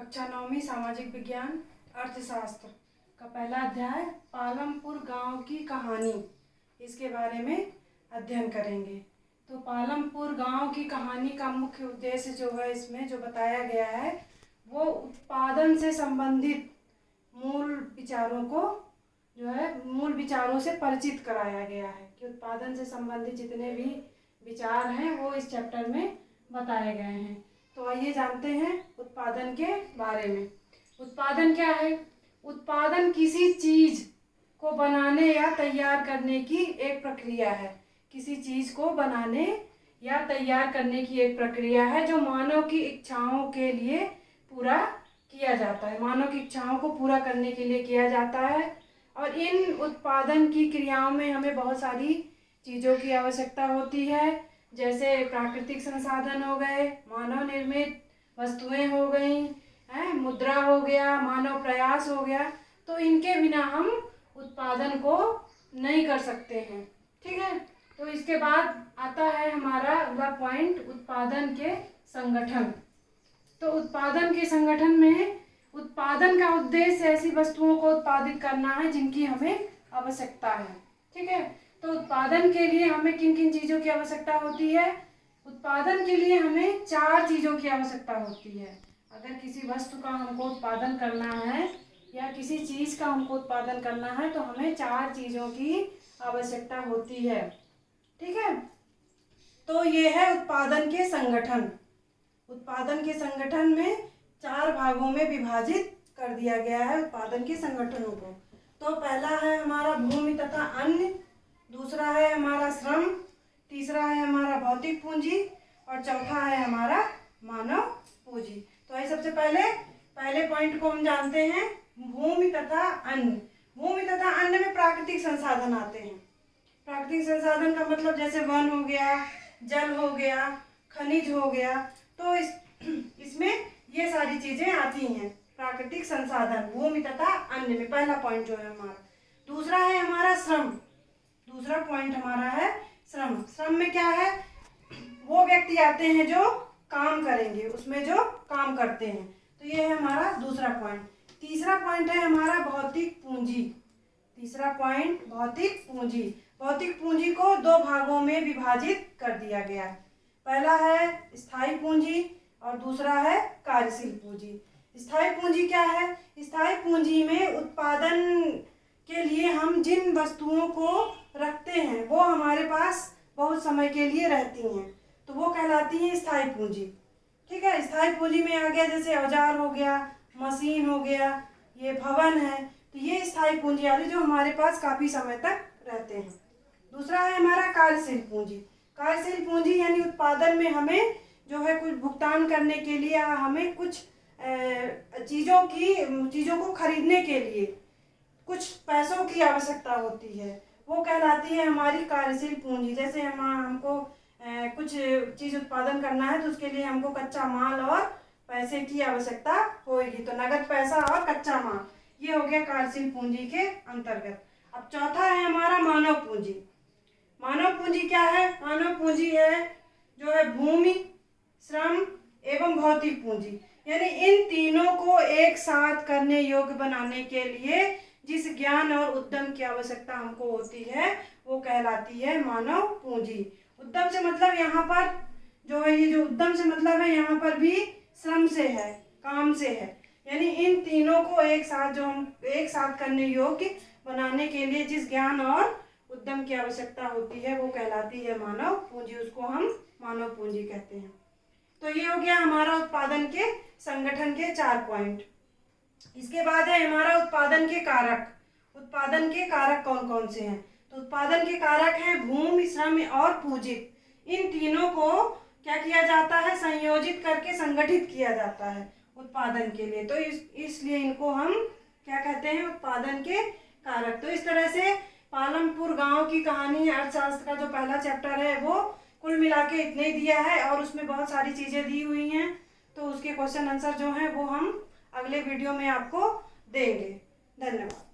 कक्षा 9वीं सामाजिक विज्ञान अर्थशास्त्र का पहला अध्याय पालमपुर गांव की कहानी, इसके बारे में अध्ययन करेंगे। तो पालमपुर गांव की कहानी का मुख्य उद्देश्य जो है, इसमें जो बताया गया है वो उत्पादन से संबंधित मूल विचारों से परिचित कराया गया है कि उत्पादन से संबंधित जितने भी विचार हैं वो इस चैप्टर में बताए गए हैं। तो आइए जानते हैं उत्पादन के बारे में। उत्पादन क्या है? उत्पादन किसी चीज को बनाने या तैयार करने की एक प्रक्रिया है। किसी चीज को बनाने या तैयार करने की एक प्रक्रिया है जो मानव की इच्छाओं के लिए पूरा किया जाता है। मानव की इच्छाओं को पूरा करने के लिए किया जाता है। और इन उत्पादन की क्रियाओं में हमें बहुत सारी चीज़ों की आवश्यकता होती है, जैसे प्राकृतिक संसाधन हो गए, मानव निर्मित वस्तुएं हो गई हैं, मुद्रा हो गया, मानव प्रयास हो गया। तो इनके बिना हम उत्पादन को नहीं कर सकते हैं। ठीक है, तो इसके बाद आता है हमारा अगला पॉइंट, उत्पादन के संगठन। तो उत्पादन के संगठन में उत्पादन का उद्देश्य ऐसी वस्तुओं को उत्पादित करना है जिनकी हमें आवश्यकता है। ठीक है, तो उत्पादन के लिए हमें किन किन चीज़ों की आवश्यकता होती है? उत्पादन के लिए हमें 4 चीज़ों की आवश्यकता होती है। अगर किसी वस्तु का हमको उत्पादन करना है या किसी चीज़ का हमको उत्पादन करना है तो हमें 4 चीज़ों की आवश्यकता होती है। ठीक है, तो ये है उत्पादन के संगठन। उत्पादन के संगठन में 4 भागों में विभाजित कर दिया गया है उत्पादन के संगठनों को। तो पहला है हमारा भूमि तथा अन्य, दूसरा है हमारा श्रम, तीसरा है हमारा भौतिक पूंजी और चौथा है हमारा मानव पूंजी। तो आइए सबसे पहले पॉइंट को हम जानते हैं, भूमि तथा अन्य। भूमि तथा अन्य में प्राकृतिक संसाधन आते हैं। प्राकृतिक संसाधन का मतलब जैसे वन हो गया, जल हो गया, खनिज हो गया। तो इसमें ये सारी चीजें आती हैं, प्राकृतिक संसाधन भूमि तथा अन्य में। पहला पॉइंट जो है हमारा। दूसरा है हमारा श्रम। दूसरा पॉइंट हमारा है श्रम। श्रम में क्या है? वो व्यक्ति आते हैं जो काम करेंगे, उसमें जो काम करते हैं। तो ये है हमारा दूसरा पॉइंट। तीसरा पॉइंट है हमारा भौतिक पूंजी। तीसरा पॉइंट भौतिक पूंजी। भौतिक पूंजी को 2 भागों में विभाजित कर दिया गया है। पहला है स्थायी पूंजी और दूसरा है कार्यशील पूंजी। स्थायी पूंजी क्या है? स्थायी पूंजी में उत्पादन के लिए हम जिन वस्तुओं को रखते हैं वो हमारे पास बहुत समय के लिए रहती हैं, तो वो कहलाती है स्थायी पूंजी। ठीक है, स्थायी पूंजी में आ गया जैसे औजार हो गया, मशीन हो गया, ये भवन है, तो ये स्थायी पूंजी वाली जो हमारे पास काफ़ी समय तक रहते हैं। दूसरा है हमारा कार्यशील पूंजी। कार्यशील पूंजी यानी उत्पादन में हमें जो है कुछ भुगतान करने के लिए, हमें कुछ चीज़ों को खरीदने के लिए कुछ पैसों की आवश्यकता होती है, वो कहलाती है हमारी कार्यशील पूंजी। जैसे हमको कुछ चीज़ उत्पादन करना है तो उसके लिए हमको कच्चा माल और पैसे की आवश्यकता होगी, तो नगद पैसा और कच्चा माल, ये हो गया कार्यशील पूंजी के अंतर्गत। अब चौथा है हमारा मानव पूंजी। मानव पूंजी क्या है? मानव पूंजी है जो है भूमि, श्रम एवं भौतिक पूंजी, यानी इन तीनों को एक साथ करने योग्य बनाने के लिए जिस ज्ञान और उद्यम की आवश्यकता हमको होती है वो कहलाती है मानव पूंजी। उद्यम से मतलब यहाँ पर जो है, ये जो उद्यम से मतलब है यहाँ पर भी श्रम से है, काम से है, यानी इन तीनों को एक साथ करने योग्य बनाने के लिए जिस ज्ञान और उद्यम की आवश्यकता होती है वो कहलाती है मानव पूंजी। उसको हम मानव पूंजी कहते हैं। तो ये हो गया हमारा उत्पादन के संगठन के 4 पॉइंट। इसके बाद है हमारा उत्पादन के कारक। उत्पादन के कारक कौन कौन से हैं? तो उत्पादन के कारक हैं भूमि, श्रम और पूंजित। इन तीनों को क्या किया जाता है? संयोजित करके संगठित किया जाता है उत्पादन के लिए। तो इसलिए इनको हम क्या कहते हैं? उत्पादन के कारक। तो इस तरह से पालमपुर गांव की कहानी अर्थशास्त्र का जो पहला चैप्टर है वो कुल मिला के इतने ही दिया है, और उसमें बहुत सारी चीज़ें दी हुई हैं। तो उसके क्वेश्चन आंसर जो हैं वो हम अगले वीडियो में आपको देंगे। धन्यवाद।